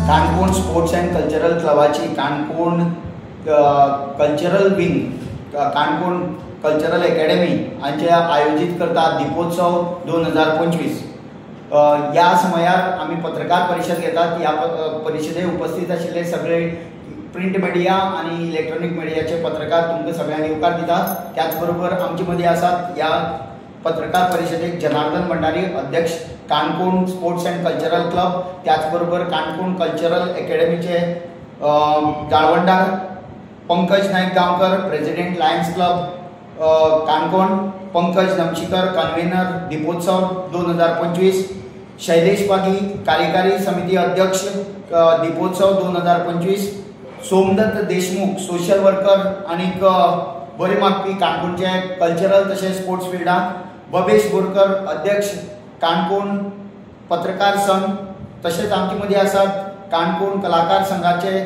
Canacona sports and cultural क्लबाची Canacona cultural wing, Canacona cultural academy हांचे आयोजित करता दीपोत्सव 2025. या समयार आम्ही पत्रकार परिषद घेतात. या परिषदेक उपस्थित आशिल्ले सगळे प्रिंट मिडिया आणि इलेक्ट्रॉनिक मिडियाचे पत्रकार तुमकां सगळ्यांक येवकार दितात. त्याच बरोबर आमचे मदीं आसात या पत्रकार परिषदेक जनार्दन भंडारी, अध्यक्ष Canacona sports and cultural club, त्याचबरोबर काणकोण कल्चरल अकॅडमीचे जाळवंडार Pankaj Naik Gaonkar, president Lions Club Canacona, Pankaj Namshikar, convener Deepotsav 2025, Shailesh Pagi, कार्यकारी समिती अध्यक्ष दीपोत्सव 2025, सोमदत्त देशमुख, सोशल वर्कर आणि बरे मागपी काणकोणचे कल्चरल तसेच स्पोर्ट्स फिल्डात, बबेश बोरकर, अध्यक्ष काणकोण पत्रकार संघ, तसेच आमचे मदीं आसात काणकोण कलाकार संघाचे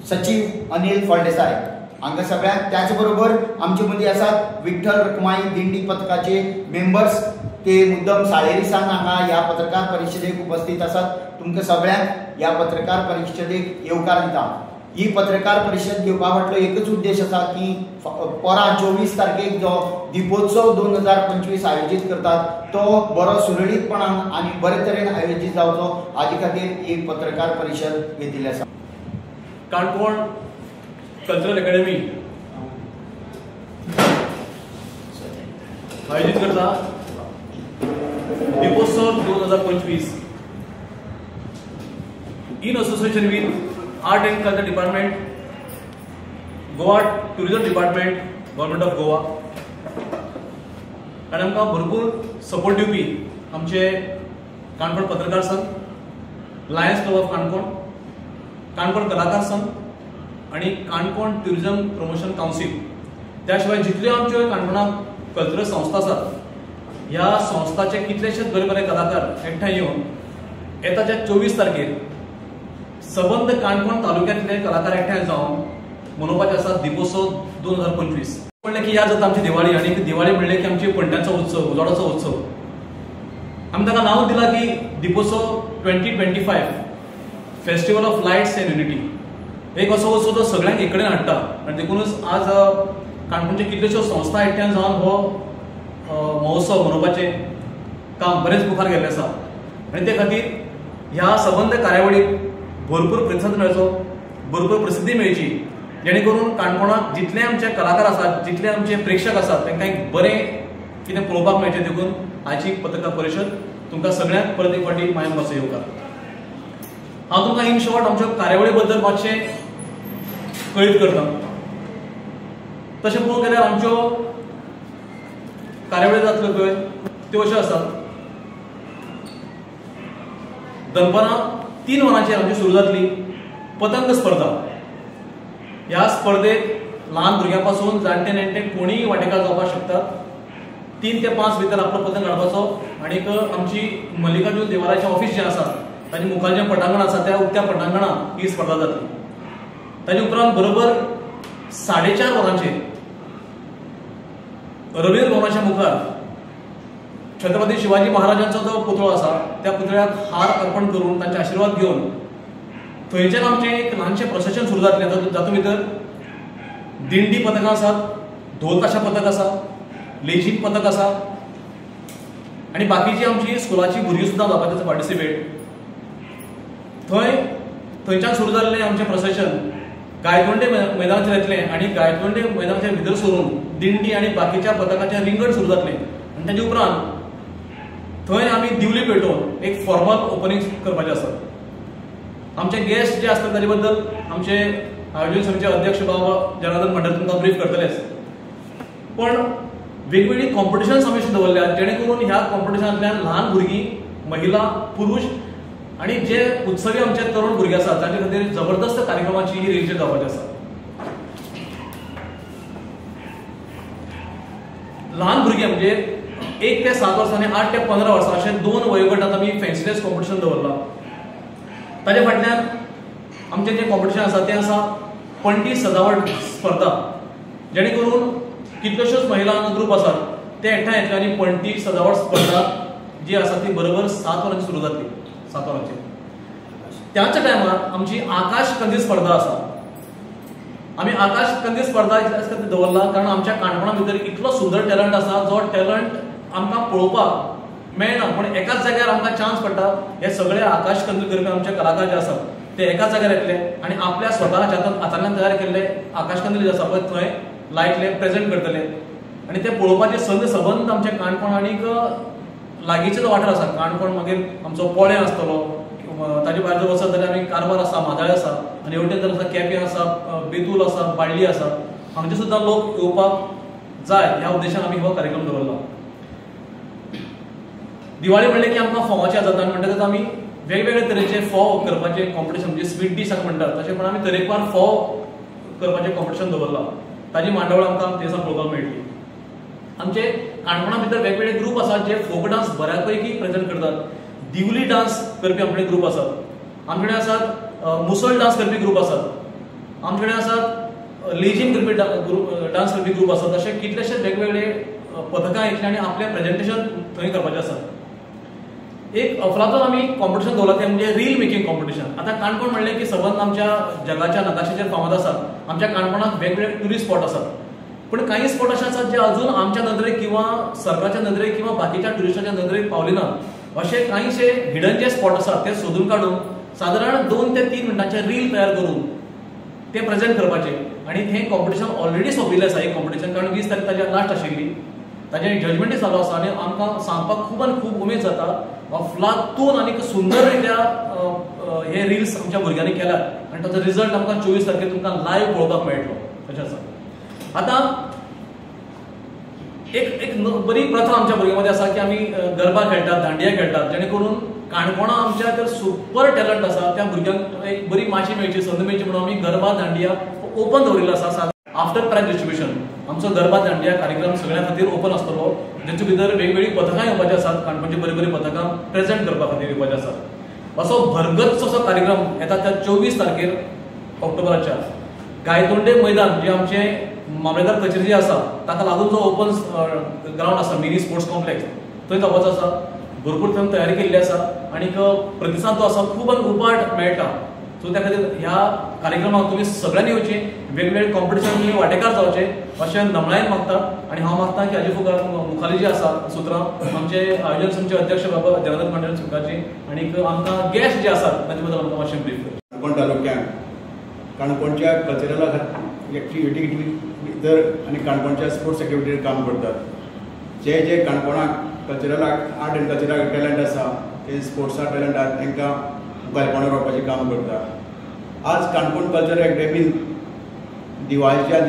सचिव अनिल फळदेसाय हांगा सगळ्यांक. त्याचबरोबर आमचे मदीं आसात विठ्ठल रखुमाई दिंडी पथकाचे मेंबर्स, ते मुद्दम साळेरी सांग हांगा ह्या पत्रकार परिषदेक उपस्थित आसात. तुमकां सगळ्यांक ह्या पत्रकार परिषदेक येवकार दिता. ही पत्रकार परिषद घेवपा फाटलो एकच उद्देश आसा की परा 24 तारखेक जो दीपोत्सव 2025 आयोजीत करतात तो बरो सुरळीतपणान आनी बरे तरेन आयोजीत जावचो हाजे खातीर ही पत्रकार परिषद घेतिल्ली आसा. काणकोण कल्चरल अकॅडमी आयोजित करता Deepotsav 2025 in association with art and culture department, Goa tourism department, government of Goa, आणि आमकां भरपूर सपोर्ट दिवपी आमचे काणकोण पत्रकार संघ, lions club of Canacona, Canacona कलाकार संघ आणि काणकोण टुरिझम प्रमोशन काउन्सिल. त्या शिवाय जितल्यो आमच्यो काणकोणाक कल्चरल संस्था आसात ह्या संस्थाचे कितलेशेच बरे बरे कलाकार एकठांय येवन येताच्या 24 तारखेर सबंद काणकोण तालुक्यांतले कलाकार एकठांय जावन मनोवपाचे आसा दीपोत्सव 2025. म्हणलें की याद जाता आमची दिवाळी, आणि दिवाळी म्हणलें की आमची पणट्यांचो उत्सव, उजवाडाचो उत्सव. आमी ताका नांव दिलां की दीपोत्सव 2025 festival of lights end unity. एक असो उत्सव जो सगळ्यांक एक कडेन हाडटा, आनी देखूनच आज काणकोणचे कितल्योश्यो संस्था एकठांय जावन हो महोत्सव मनोवपाचें काम बरेंच मुखार गेल्लें आसा. आनी ते खातीर ह्या सबंद कार्यावळीक भरपूर प्रतिसाद मेळचो, भरपूर प्रसिद्धी मेळची, जेणे करून काणकोणाक जितले आमचे कलाकार आसात, जितले आमचे प्रेक्षक आसात तांकां एक बरें कितें पळोवपाक मेळचें. देखून आयची पत्रकार परिशद तुमकां सगळ्यांक परत एक फावटी मायन मातसो येवकार. हांव तुमकां इन शॉर्ट आमच्या कार्यावळी बद्दल मातशें कळीत करता. तशें पळोवंक गेल्यार आमच्यो कार्यावळी जातल्यो पळय त्यो अश्यो आसात. दनपारां 3 वरांचेर आमची सुरू जातली पतंग स्पर्धा. ह्या स्पर्धेक ल्हान भुरग्यां पासून जाणटे नेणटे कोणीय वांटेकार जावपाक शकतात. 3 ते 5 भितर आपलो पतंग हाडपाचो. आनीक आमची मल्लिकार्जुन देवाराचें ऑफिस जें आसा ताचे मुखार जें पटांगण आसा त्या उक्त्या पटांगणात ही स्पर्धा जातली. ताचे उपरांत बरोबर 4:30 वरांचेर रवींद्र भवनाच्या मुखार छत्रपती शिवाजी महाराजांचो जो पुतळो आसा त्या पुतळ्याक हार अर्पण करून तांचे आशीर्वाद घेवन थंयच्यान आमचें एक ल्हानशें प्रोसेशन सुरू जातलें. जातूंत भितर दिंडी पथकां आसात, ढोल ताशा पथक आसा, लेझीम पथक आसा, आनी बाकीची आमची स्कुलाची भुरगीं सुद्दां जावपाचें पार्टिसिपेट. थंयच्यान सुरू जाल्लें आमचें प्रोसेशन गायतोंडे मैदानाचेर येतलें, आनी गायतोंडे मैदानाच्या भितर सरून दिंडी आनी बाकीच्या पथकाचें रिंगण सुरू जातलें. आनी ताचे उपरांत थंय आमी दिवली पेटोवन एक फॉर्मल ओपनिंग करपाचें आसा. आमचे गेस्ट जे आसता ताचे बद्दल आमचे आयोजन समितीचे अध्यक्ष बाबा जनार्दन भंडारी तुमकां ब्रीफ करतलेच. पण वेगवेगळी कॉम्पिटिशन्स आमी दवरल्यात जेणे करून ह्या कॉम्पिटिशनांतल्यान ल्हान भुरगीं, महिला, पुरुष आनी जे उत्सवी आमचे तरुण भुरगे आसात ताचे खातीर जबरदस्त कार्यक्रमाची ही रेंज जावपाची आसा. ल्हान भुरगे म्हणजे 1 ते 7 वर्सां आनी 8 ते 15 वर्सां अशे 2 वयोगटांत आमी फॅन्सी ड्रेस कॉम्पिटिशन दवरलां. ताचे फाटल्यान आमचें जें कॉम्पिटिशन आसा तें आसा पणटी सजावट स्पर्धा, जेणे करून कितल्योश्योच महिला ग्रूप आसात ते एकठांय येतले आनी पणटी सजावट स्पर्धा जी आसा ती बरोबर 7 वरांचेर सुरू जातली. 7 वरांचेर त्याच टायमार आमची आकाश कंदील स्पर्धा आसा. आमी आकाश कंदील स्पर्धा दवरला कारण आमच्या काणकोणा भितर इतलो सुंदर टॅलंट आसा जो टॅलंट आमकां पळोवपाक मेळना, पूण एकाच जाग्यार आमकां चान्स पडटा. हे सगळे आकाश कंदील करपी आमचे कलाकार जे आसात ते एकाच जाग्यार येतले आनी आपल्या स्वताच्या हातांतल्यान तयार केल्ले आकाश कंदील जे आसा पळय थंय लायटले प्रेझेंट करतले आनी ते पळोवपाचे संबंद आमचे काणकोण आनीक लागींचे जो वाठार आसा काणकोण, मागीर आमचो पोळें आसतलो, ताजे भायर जर वचत जाल्यार आमी कारवार आसा, मादाळे आसा आनी हेवटेन जर आसा केपें आसा, बेतूल आसा, बाळ्ळी आसा, हांगचे सुद्दां लोक येवपाक जाय ह्या उद्देशान आमी हो कार्यक्रम दवरला. दिवाळी म्हणले की आमकां फोवाची जाता म्हणटकच आमी वेगवेगळे तरेचे फोव करपाचे कॉम्पिटिशन म्हणजे स्वीट डिश म्हणटात तशें आमी तरेकवार फोव करपाचें कॉम्पिटिशन दवरला. ताजी मांडवळ आमकां थंय दिसा पळोवपाक मेळटली. आमचे काणकोणा भितर वेगवेगळे ग्रूप आसात जे फोक डान्स बऱ्यापैकी प्रेझेंट करतात. दिवली डान्स करपी आमचे ग्रूप आसात, आमचे कडेन आसात मुसळ डान्स करपी ग्रूप आसात, आमचे कडेन आसात लेझीम करपी डान्स करपी ग्रूप आसात. अशे कितलेशेच वेगवेगळे पथकां येतले आनी आपलें प्रेझेंटेशन थंय करपाचें आसा. एक अफलातून आमी कॉम्पिटिशन दवरला तें म्हणजे रील मेकिंग कॉम्पिटिशन. आतां काणकोण म्हणलें की सबंद आमच्या जगाच्या नकाशाचेर फामाद आसात. आमच्या काणकोणाक वेगवेगळे ट्युरिस्ट स्पॉट आसात, पूण काही स्पॉट अशे आसात जे अजून आमच्या नदरेक किंवा सरकारच्या नदरेक किंवा बाकीच्या ट्युरिस्टांच्या नदरेक पावले नात. असे काहीशे हिडन जे स्पॉट आसात ते सोदून काडून सादारण 2 ते 3 मिनटांचे रील तयार करून ते प्रेझेंट करपाचे आनी हें कॉम्पिटिशन ऑलरेडी सोंपिल्लें आसा. एक कॉम्पिटिशन कारण 20 तारीख ताची लास्ट आशिल्ली, ताजें जजमेंटूय चालू आसा आनी आमकां सांगपाक खूब आनी खूब उमेद जाता अफलातून आनी सुंदर रित्या हे रिल्स आमच्या भुरग्यांनी केल्यात आनी ताचो रिजल्ट आमकां 24 तारखेर तुमकां लायव्ह पळोवपाक मेळटलो. तशें आसा. आतां एक बरी प्रथा आमच्या भुरग्यां आसा की आमी गरबा खेळटात, दांडिया खेळटात, जेणे करून काणकोणा आमच्या तर सुपर टॅलंट आसा त्या भुरग्यांक एक बरी माशी मेळची, संद मेळची म्हणून आमी गरबा दांडिया ओपन दवरिल्लो आसा. आफ्टर प्रायज डिस्ट्रिब्युशन आमचो गरबा दांडिया कार्यक्रम सगळ्यां खातीर ओपन आसतलो, जेचे भितर वेगवेगळी पथकां येवपाची आसात, काणकोणची बरी बरी पथकां प्रेझेंट करपा खातीर येवपाची आसात. असो भरगच्च असो कार्यक्रम येता त्या 24 तारखेर ऑक्टोबराच्या गायतोंडे मैदान जे आमचे मामलेदार कचेरी जी आसा ताका लागून जो ओपन ग्राउंड आसा मिनी स्पोर्ट्स कॉम्प्लेक्स थंय जावपाचो आसा. भरपूर थंय तयारी केल्ली आसा आनी प्रतिसाद जो आसा खूब उपाट मेळटा. सो त्या खातीर ह्या कार्यक्रमाक तुमी सगळ्यांनी येवचे, वेगवेगळे कॉम्पिटिशन तुमी वांटेकार जावचे अशें नमळायेन मागता. आनी हांव मागता की हाजे मुखारी जी आसा सुत्रां आमचे आयोजन समितीचे अध्यक्ष बाबा जनार्दन मंडळ सुकाची आनी आमकां गेस्ट जे आसात ताचे बद्दल आमकां मातशें ब्रीफ कर. काणकोण तालुक्यांत काणकोणच्या कल्चरला एक्टिविटी भितर आनी काणकोणच्या स्पोर्ट्स एक्टिविटीर काम करतात. जे जे काणकोणाक कल्चरलाक आर्ट एंड कल्चरल टॅलंट आसा ते स्पोर्ट्साक टॅलंट आसा तांकां मुखारपणान व्हरपाचें काम करता. आज काणकोण कल्चरल अकॅडमीन दिवाळीच्या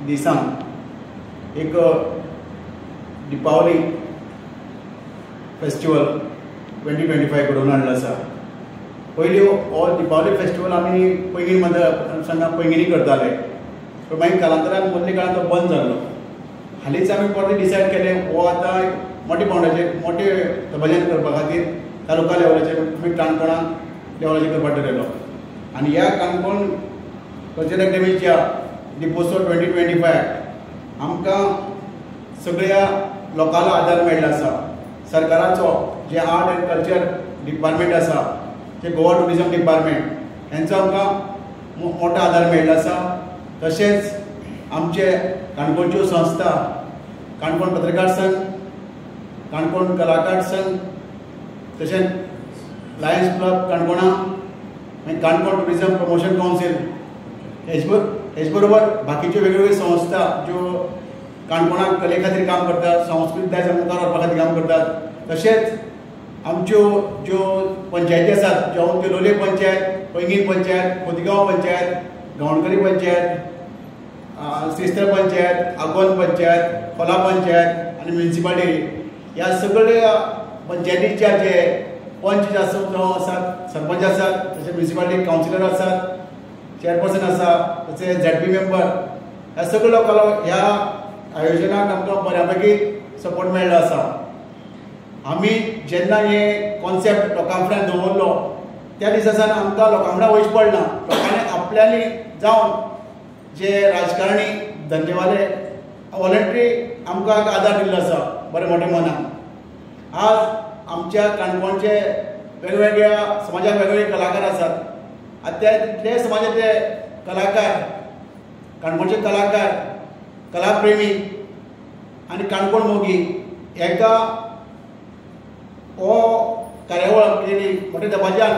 दिसान एक दिपावली फेस्टिवल 2025 घडोवन हाडलो आसा. पयलीं हो दिपावली फेस्टिवल आमी पैंगिणी करताले, पूण मागीर कालांतरान मदल्या काळांत तो बंद जाल्लो. हालींच आमी परत डिसायड केलें हो आतां मोठे पावंड्याचेर मोठे दबाज्यान करपा खातीर तालुका लेवलाचेर आमी काणकोणाक लेवलाचेर करपाक थारायलो. आनी ह्या काणकोण कल्चरल अकॅडमीच्या दिपोत्सव 2025 आमकां सगळ्या लोकांना आदार मेळ्ळो आसा. सरकाराचो जे आर्ट एंड कल्चर डिपार्टमेंट आसा जे गोवा टुरिजम डिपार्टमेंट हांचो आमकां मोठो आदार मेळ्ळो आसा. तशेंच आमचे काणकोणच्यो संस्था काणकोण पत्रकार संघ, काणकोण कलाकार संघ, तशेंच लायन्स क्लब काणकोणा आनी काणकोण टुरिजम प्रमोशन कावन्सील हेच बरोबर बाकीच्यो वेगवेगळ्यो संस्था ज्यो काणकोणाक कले खातीर काम करतात, संस्कृत दायज मुखार व्हरपा खातीर काम करतात. तशेंच आमच्यो ज्यो पंचायती आसात जावं त्यो लोलये पंचायत, पैंगीण पंचायत, खोतीगांव पंचायत, गावणकरी पंचायत, श्रीस्थळ पंचायत, आगोंद पंचायत, खोला पंचायत आनी म्युनिसिपालिटी ह्या सगळ्या पंचायतीच्या जे पंच आसात, सरपंच आसात, तशें म्युनिसिपालिटी कावन्सिलर आसात, चेअरपर्सन आसा, तशें ZP मेंबर, ह्या सगळ्या लोकांक ह्या आयोजनाक आमकां बऱ्यापैकी सपोर्ट मेळ्ळो आसा. आमी जेन्ना हे कॉन्सेप्ट लोकां फुड्यान दवरलो त्या दिसा सावन आमकां लोकां फुड्यान वयचें पडना. लोकांनी आपल्यानी जावन जे राजकारणी धंदेवाले वॉलंटरी आमकां आदार दिल्लो आसा बरे मोठे मनान. आज आमच्या काणकोणचे वेगवेगळ्या समाजात वेगवेगळे कलाकार आसात। आता ते समाजाचे कलाकार, काणकोणचे कलाकार, कलाप्रेमी आणि काणकोण मोगी हाका हो कार्यावळ केली मोठ्या दबाज्यान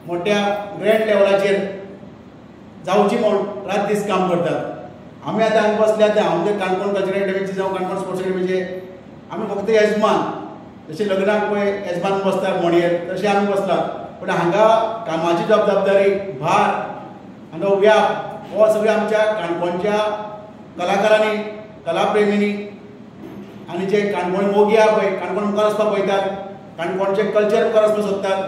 मोठ्या ग्रँड लेवलाचेर जावची म्हणून रात दीस काम करतात। आमी आतां हांगा बसले आतां आमचे काणकोण कल्चरल एकेडमीचे जावं काणकोण स्पोर्ट्स एकेडमीचे आमी फक्त येजमान, जशे लग्नाक पळय येजमान बसतात म्हणयेर तशें आमी बसतात, पूण हांगा कामाची जबाबदारी, भार आनी हो व्याप हो सगळें आमच्या काणकोणच्या कलाकारांनी, कलाप्रेमींनी आनी जे काणकोण मोगी आहा पळय, काणकोण मुखार वचपाक पळयतात, काणकोणचे कल्चर मुखार वचपाक सोदतात,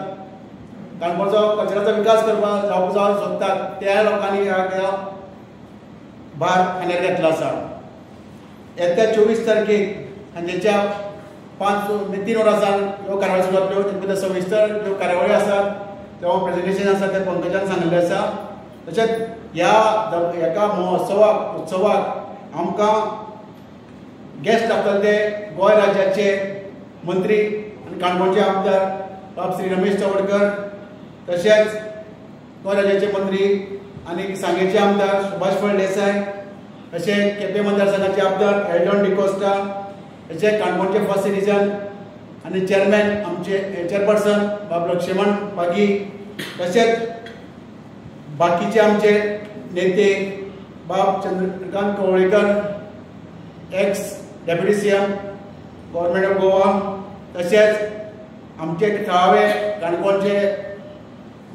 काणकोणचो कल्चराचो विकास करपाक जावपाक सोदतात, त्या लोकांनी ह्या भार खांद्यार घेतलो आसा। येत्या 24 तारखेक सांजेच्या 3 वरांसान ह्यो कार्यावळी सुरू जातल्यो। ते भितर सविस्तर ह्यो कार्यावळी आसात, तेव्हा प्रेजेंटेशन आसा ते पंकजान सांगिल्लें आसा। तशेंच ह्या महोत्सवाक उत्सवाक आमकां गेस्ट लागतले ते गोंय राज्याचे मंत्री आनी काणकोणचे आमदार बाब श्री रमेश चवडकर, तशेंच गोंय राज्याचे मंत्री आनी सांगेचे आमदार सुभाष फळदेसाय, तशेंच केपें मतदारसंघाचे आमदार एल्डॉन डिकोस्टा, तशेंच काणकोणचे फर्स्ट सिटीजन आनी चेअरमॅन आमचे चेअरपर्सन बाब लक्ष्मण पागी, तशेंच बाकीचे आमचे नेते बाब Chandrakant Kavlekar, x deputy CM government of Goa, तशेंच आमचे थळावे काणकोणचे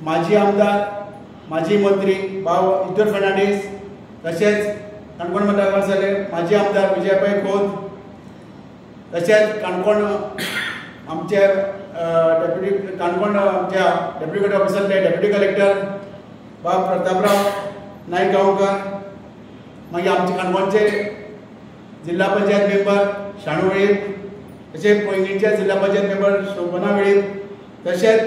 माजी आमदार, माजी मंत्री बाब इतर फर्नांडीस, तशेंच काणकोण मतदारसंघाचे माजी आमदार विजयभाई खोत, तशेंच काणकोण आमचे डेप्युटी काणकोण आमच्या डेप्युटी ऑफिसरले डेप्युटी कलेक्टर बाब प्रतापराव नायक गांवकर, मागीर आमचे काणकोणचे जिल्हा पंचायत मेंबर शाणू वेळीप, तशेंच पैंगीणचे जिल्हा पंचायत मेंबर शोभना वेळीप, तशेंच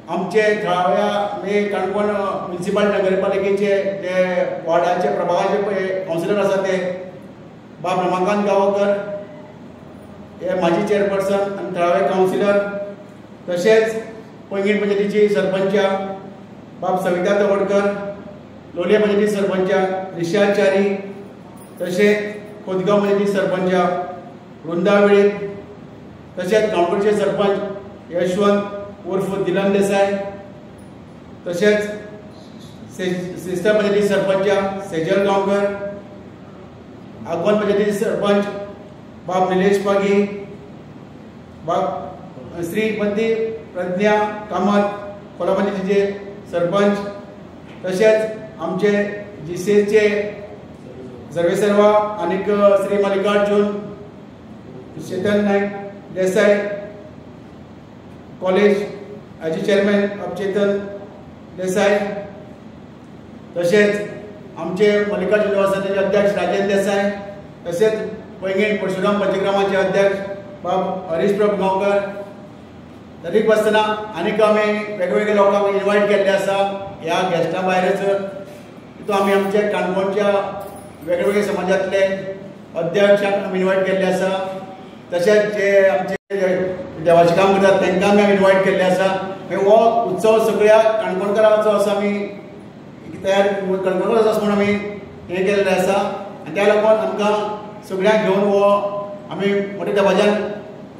आमचे थळाव्या काणकोण म्युनिसिपल नगरपालिकेचे जे वॉर्डाचे प्रभागाचे पळय कावन्सिलर आसा ते बाब रमाकांत गांवकर, हे माजी चेअरपर्सन आनी थळावे कावन्सिलर, तशेंच पैंगीण पंचायतीची सरपंच बाब सविता तवडकर, लोलये पंचायती सरपंच निशा च्यारी, तशेंच खोदगांव पंचायती सरपंच वृंदा वेळीप, तशेंच गांवकडचे सरपंच यशवंत उर्फ दिलन देसाय, तशेंच सिस्टर पंचायती सरपंच सेजल गांवकर, आगवण पंचायती सरपंच बाब निलेश पागी, बाब श्रीमती प्रज्ञा कामत कोला पंचायतीचे सरपंच, तशेंच आमचे जीसीएचे सर्वेसर्वा आनीक श्री मल्लिकार्जुन चेतन नायक देसाय कॉलेज हाजे चेअरमॅन ऑफ चेतन देसाय, तशेंच आमचे मल्लिकार्जुन युनिवर्सिटीचे अध्यक्ष राजेंद्र देसाय, तशेंच पैंगीण परशुराम पंचग्रामाचे अध्यक्ष बाब हरीश प्रभ गांवकर। तरीक आसतना आनीक आमी वेगवेगळ्या लोकांक इन्वायट केल्ले आसा ह्या गेस्टा भायरच। तितून आमी आमचे काणकोणच्या वेगवेगळे समाजातले अध्यक्षांक आमी इन्वायट केल्ले आसा, तशेंच जे आमचे देवाचें काम करतात तांकां आमी इन्वायट केल्ले आसा। हो उत्सव सगळ्या काणकोणकारांचो असो आमी तयार काणकोणकार आसा म्हणून आमी हें केल्लें आसा, आनी त्या लागून आमकां सगळ्यांक घेवन हो आमी मोठ्या दबाज्यान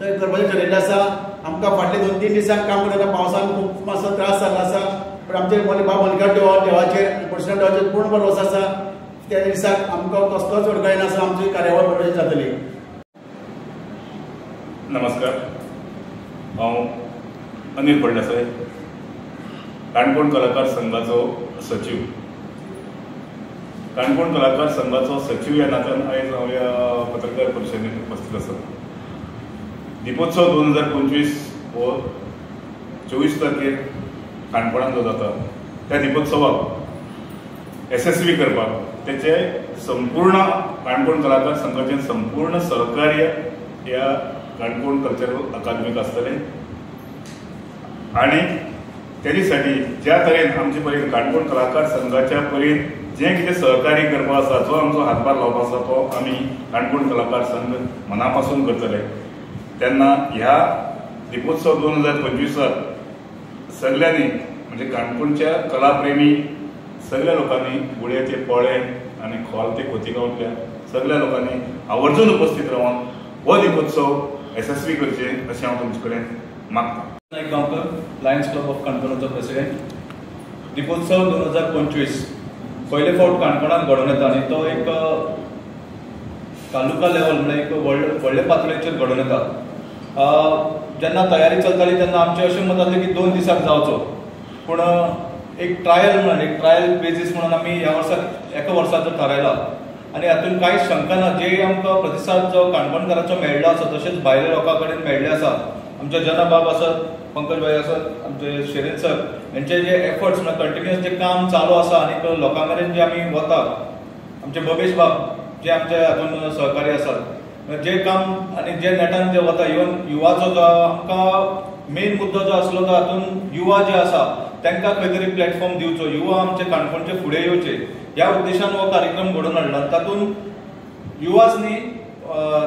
करपाचें ठरयल्लें आसा। आमकां फाटले 2-3 दिसांक काम करतना पावसान खूब मातसो त्रास जाल्लो आसा, पूण आमचे बाब मल्लिकार्जुन देवाचेर परशुराम देवाचेर पूर्ण भरवंसो आसा। त्या दिसाक आमकां कसलोच अडखळ नासता, आमची कार्यावळ बरोबर जातली। नमस्कार, हांव अनिल फळदेसाय, काणकोण कलाकार संघाचो सचिव। काणकोण कलाकार संघाचो सचिव ह्या नात्यान आयज हांव ह्या पत्रकार परिशदेंत उपस्थित आसा। दिपोत्सव 2025 हो 24 तारखेर काणकोणांत जो जाता, त्या दिपोत्सवाक यशस्वी करपाक तेचे संपूर्ण काणकोण कलाकार संघाचें संपूर्ण सहकार्य ह्या काणकोण कल्चरल अकादमीक आसतलें। आनी तेजे साठी ज्या तरेन आमचे परेन काणकोण कलाकार संघाच्या परेन जें कितें सहकार्य करपा आसा, जो आमचो हातभार लावपा आसा, तो आमी काणकोण कलाकार संघ मना पासून करतले। तेन्ना ह्या दिपोत्सव 2025 सगळ्यांनी म्हणजे काणकोणच्या कलाप्रेमी सगळ्या लोकांनी गुळयाचे पोळे आणि खोल ते खोतीगांवतल्या सगळ्या लोकांनी आवर्जून उपस्थित रावन हो दीपोत्सव यशस्वी करचे अशें हांव तुमचे कडेन मागतां. Naik Gaonkar, Lions club of काणकोणचो प्रेसिडेंट. दीपोत्सव 2025 पयले फावट काणकोणांत घडोवन येता आनी तो एक तालुका लेवल म्हणजे एक व्हडले पातळेचेर घडोवन येता. जेन्ना तयारी चलताली तेन्ना आमचें अशें मत आसलें की 2 दिसाक जावचो, पूण एक ट्रायल बेजीस म्हणून आमी ह्या वर्साक एका वर्साचो थारायला आनी हातूंत कांयच शंका ना. जे आमकां प्रतिसाद जो काणकोणकारांचो मेळ्ळो आसा तशेंच भायल्या लोकां कडेन मेळ्ळे आसा. आमचे जनाबाब आसत, पंकज भाई आसत, आमचे शेरेन सर हेंचे जे एफर्ट्स म्हणजे कंटिन्युअस जे काम चालू आसा आनी लोकां कडेन जे आमी वतात, आमचे बबेश बाब जे आमचे हातूंत सहकारी आसात, जे काम आनी जे नेटान जे वता, इवन युवाचो जो आमकां मेन मुद्दो जो आसलो तो हातूंत युवा जे आसा तांकां खंय तरी प्लॅटफॉर्म दिवचो, युवा आमचे काणकोणचे फुडें येवचे ह्या उद्देशान हो कार्यक्रम घडोवन हाडला. तातूंत युवाच न्ही,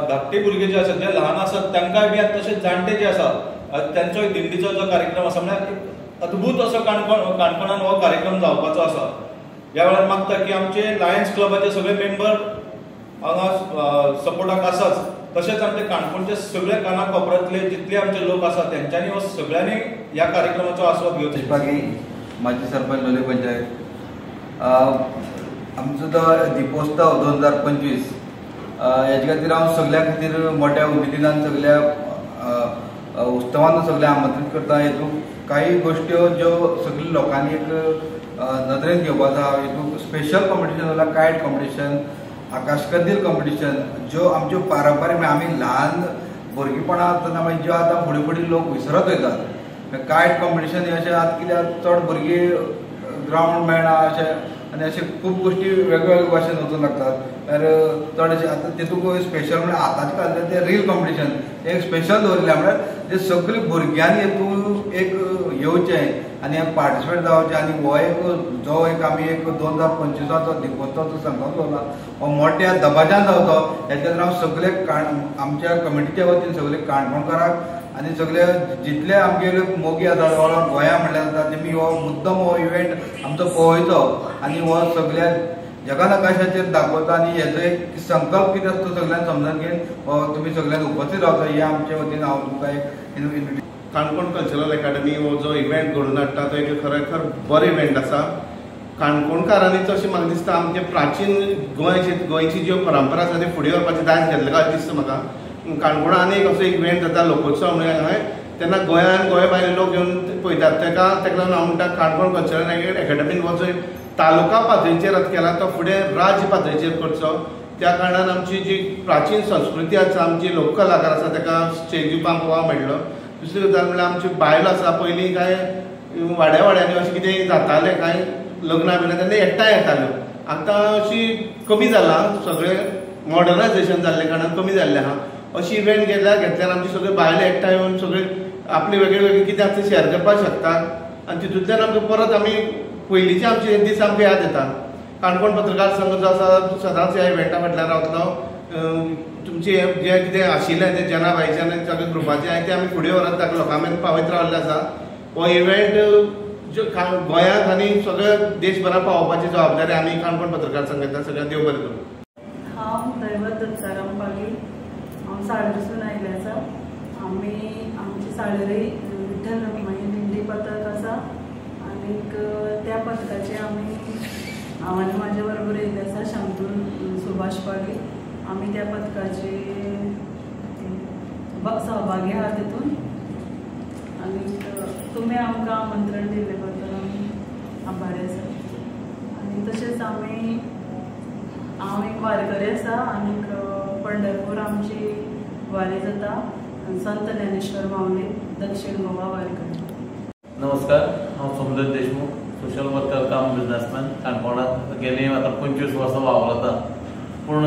धाकटे भुरगे जे आसात, जे ल्हान आसात तांकांय बी तशेंच जाणटे जे आसात तांचो दिंडीचो जो कार्यक्रम आसा म्हळ्यार अद्भुत असो काणकोणान हो कार्यक्रम जावपाचो आसा. ह्या वेळार मागता की आमचे लायन्स क्लबाचे सगळे मेंबर हांगा सपोर्टाक आसाच, तशेंच आमचे काणकोणचे सगळे कानाकोपऱ्यांतले जितले आमचे लोक आसात तेंच्यांनी हो सगळ्यांनी ह्या कार्यक्रमाचो आस्वाद घेवचो. माजी सरपंच लोलये पंचायत आमचो तो दीपोत्सव 2025 हेजे खातीर हांव सगळ्या खातीर मोठ्या उमेदीन सगळ्या उत्सवान सगळ्या आमंत्रीत करता. हेतूंत काही गोश्ट्यो ज्यो सगळ्या लोकांनी एक नदरेन घेवपाचो आहा. हेतूंत स्पेशल कॉम्पिटिशन जाल्यार कायट कॉम्पिटिशन, आकाशकंदील कॉम्पिटिशन, ज्यो आमच्यो पारंपारीक आमी ल्हान भुरगेपणा आसतना मागीर ज्यो आतां फुडें फुडें लोक विसरत वयतात. कायट कॉम्पिटिशन हे अशें आतां कित्याक चड भुरगीं ग्रावंड मेळना अशें आनी अशें खूब गोश्टी वेगवेगळे भाशेन वचूंक लागतात. तर चड अशें आतां तेतूंक स्पेशल म्हळ्यार आतांचे काळांतलें तें रील कॉम्पिटिशन एक स्पेशल दवरलें म्हळ्यार जे सगळीं भुरग्यांनी हेतूंत एक येवचें आनी पार्टिसिपेट जावचें आनी हो एक जो एक आमी एक 2025 दीपोत्सवाचो संकल्प दवरला हो मोठ्या दबाज्यान जावचो. हेचे खातीर हांव सगळे आमच्या कमिटीच्या वतीन सगळे काणकोणकाराक आनी सगळे जितले आमगेले मोगी आसा गोंया म्हणल्यार जाता तेमी हो मुद्दम हो इव्हेंट आमचो पळोवचो आनी हो सगळ्या जगा नकाशाचेर दाखोवता आनी हेजो एक संकल्प कितें आसा तो सगळ्यांनी समजून घेवन तुमी सगळ्यांनी उपस्थित रावता हे आमच्या वतीन हांव तुमकां एक इन्विटेशन. काणकोण कल्चरल अकादमी हो जो इव्हेंट घडोवन हाडटा तो एक खरेखर बरो इव्हेंट आसा. काणकोणकारांनी अशें म्हाका दिसता आमचे प्राचीन गोंयची ज्यो परंपरा आसा त्यो फुडें व्हरपाची दायज घेतलें काय दिसता म्हाका. काणकोणा आनी एक असो इव्हेंट जाता लोकोत्सव म्हणून हय तेन्ना गोंयान गोंय भायले लोक येवन पळयतात. ताका लागून हांव म्हणटा काणकोण कल्चरल अकादमीन हो जो तालुका पातळीचेर केला तो फुडें राज्य पातळीचेर करचो. त्या कारणान आमची जी प्राचीन संस्कृती आसा, आमची लोककलाकार आसा ताका स्टेज दिवपाक वाव मेळ्ळो. दुसरी गजाल म्हणल्यार आमची बायलो आसा पयलीं काय वाड्या वाड्यांनी अशें कितें जातालें काय लग्ना बिना तेन्ना एकठांय येताल्यो. आतां अशी कमी जाला, सगळें मॉडर्नायजेशन जाल्ले कारणान कमी जाल्लें आहा. अशी इव्हेंट घेतल्यार आमचे सगळे बायले एकठांय येवन सगळे आपले वेगळे वेगळे कितें आसा ते शेअर करपाक शकतात आनी तितूंतल्यान आमकां परत आमी पयलींचे आमचे दीस आमकां याद येता. काणकोण पत्रकार संघ जो आसा सदांच ह्या इव्हेंटा फाटल्यान रावतलो. तुमचे जे कितें आशिल्लें तें जना भाईचे आनी सगळे ग्रुपाचे आनी ते आमी फुडें व्हरत ताका लोकां मेरेन पावयत रावल्ले आसा. हो इव्हेंट ज्यो गोंयांत आनी सगळ्या देशभरात पावोवपाची जबाबदारी आमी काणकोण पत्रकार संघाच्या सगळ्यांक देव बरें करूं. हांव दैवत दत्ताराम पागी, हांव साळेरसून आयिल्लें आसा. आमची साळेरी विठ्ठल रखुमाई दिंडी पथक आसा आनीक त्या पथकाचे हांव आनी म्हाजे बरोबर येयल्ले आसा शांतूल सुभाष पागी. आमी त्या पथकाचे सहभागी आहा तितून आनीक तुमी आमकां आमंत्रण दिल्ले बद्दल आमी आभारी आसा. आनी तशेंच हांव एक वारकरी आसा आनीक पंढरपूर आमची वारी जाता संत ज्ञानेश्वर माऊली दक्षिण गोवा वारकरी. नमस्कार, हांव सोमदेव देशमुख, सोशल वर्कर कम बिजनेसमॅन. काणकोणांत गेली आतां 25 वर्सां वावरता. पूण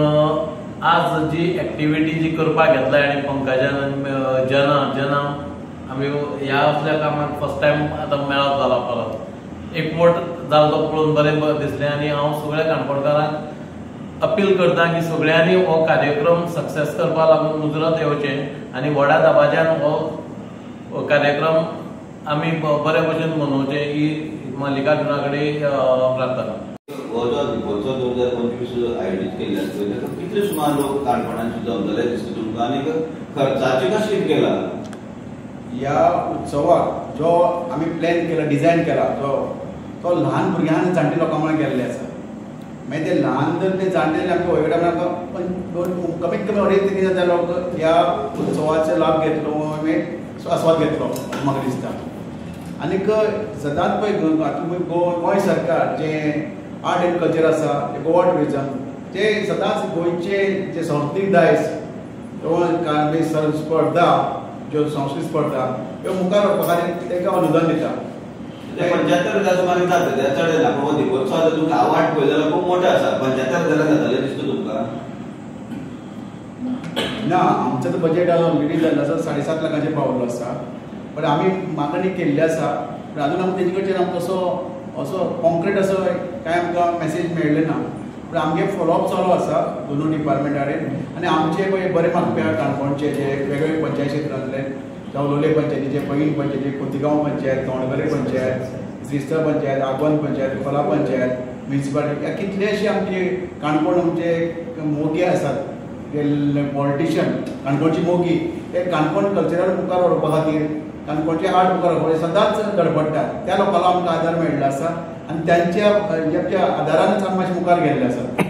आज जी एक्टिविटी जी करपाक घेतल्या आनी पंकजान जना आमी ह्या असल्या कामाक फर्स्ट टायम आतां मेळप जाला परत एकवट जालो तो पळोवन बरें दिसलें. आनी हांव सगळ्या काणकोणकारांक अपील करता की सगळ्यांनी हो कार्यक्रम सक्सेस करपा लागून मुजरत येवचें आनी व्हडा दबाज्यान हो कार्यक्रम आमी बरे भशेन मनोवचे ही मल्लिकार्जुना कडेन प्रार्थना. हो जो दिपोत्सव 2025 आयोजीत केल्ले ताका कितले सुमार लोक काणकोणांत जमतले दिसता तुमकां आनी खर्चाचे कशें केला? ह्या उत्सवाक जो आमी प्लॅन केला, डिझायन केला, तो ल्हान भुरग्यां आनी जाणटे लोकां वांगडा केल्ले आसा. मागीर ते ल्हान जर ते जाणटे आमच्या वयगडा आमकां कमीत कमी 2,500 लोक ह्या उत्सवाचो लाभ घेतलो, आस्वाद घेतलो म्हाका दिसता. आनीक सदांच पळय गोंय सरकार जे आर्ट एंड कल्चर आसा, गोवा टुरिजम, ते सदांच गोंयचे जे संस्कृतीक दायज किंवा स्पर्धा, ज्यो संस्कृत स्पर्धा ह्यो मुखार व्हरपा खातीर ताका अनुदान दिता. 75,000 सुमार जाता, त्या चड येना. पूण दिपोत्सव तुमकां आवाट पळय जाल्यार खूब मोठो आसा. 75,000 जाताले दिसता तुमकां? ना, आमचो बजेट ऑलरेडी जाल्लो आसा, 7.5 लाखांचेर पावल्लो आसा. पण आमी मागणी केल्ली आसा, पण अजून आमकां तेजे कडच्यान आमकां असो कॉन्क्रीट असो कांय आमकां मेसेज मेळ्ळें ना. पण आमगे फॉलोअप चालू आसा दोनूय डिपार्टमेंटा कडेन. आनी आमचे पळय बरे मागपी आहा काणकोणचे जे वेगवेगळे पंचायत क्षेत्रांतले, जावं लोलये पंचायतीचे, पैंगीण पंचायती, खोतीगांव पंचायत, तोंडगरे पंचायत, श्रीस्थळ पंचायत, आगोंद पंचायत, खोला पंचायत, म्युनिसिपालिटी, ह्या कितलेशे आमचे काणकोण आमचे मोगी आसात, पॉलिटिशियन काणकोणची मोगी, ते काणकोण कल्चरल मुखार व्हरपा खातीर, काणकोणचे आर्ट मुखार व्हरपा खातीर सदांच धडपडटात. त्या लोकांना आमकां आदार मेळिल्लो आसा आनी त्यांच्या आदारानच आमी मातशें मुखार गेल्ले आसा.